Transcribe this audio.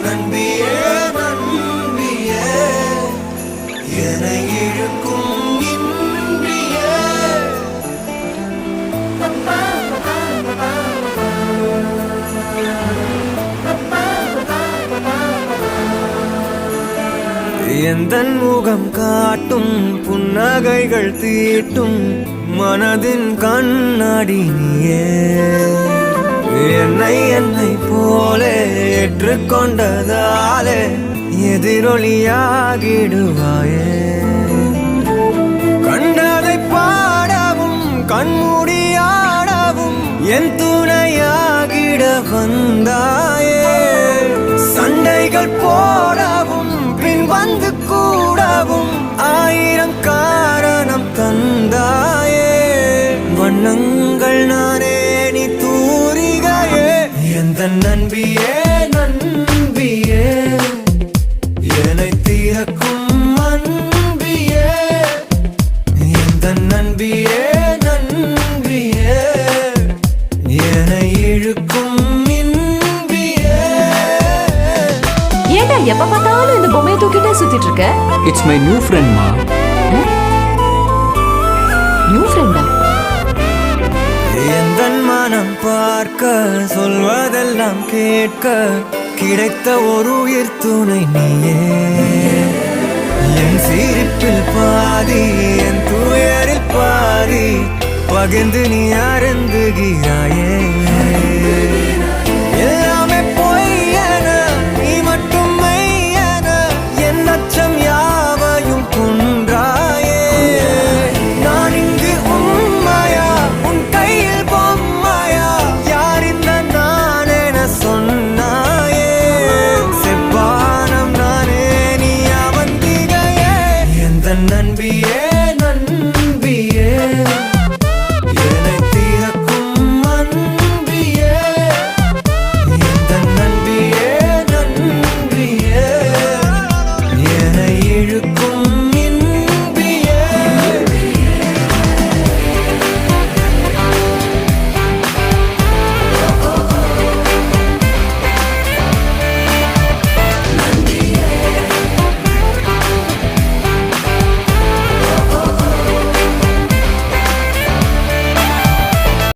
நண்பியே நண்பியே என இழுக்கும் இன்றியே. எந்தன் முகம் காட்டும் புன்னகைகள் தீட்டும் மனதின் கண்ணாடி நீயே. என்னை போலே ஏற்றுக்கொண்டதாலே எதிரொலியாகிடுவாயே. கண்டதை பாடவும் கண்மூடியாடவும் என் துணையாகிட வந்தாயே. சண்டைகள் போடவும் பின் வந்து கூடவும் ஆயிரம் காரணம் தந்தாயே. வண்ணங்கள் நானே நீ தூரிகையே. எந்த நண்பியே நண்பியே என்னை தீரக்கும் அன்பியே. எந்த நண்பியே நண்பியே என்னை இழுக்கும் இன்பியே. ஏண்டா எப்ப பார்த்தாலும் இந்த பொம்மையை தூக்கிட்டே சுத்திட்டு இருக்க? இட்ஸ் மை நியூ ஃப்ரெண்ட் மா. நியூ ஃப்ரெண்டா? எந்தன் மனம் பார்க்க சொல்வதெல்லாம் கேட்க கிடைத்த ஒரு உயிர் துணை நீயே. என் சிரிப்பில் பாதி என் துயரில் பாதி பகிர்ந்து நீ அருந்துகிறாயே.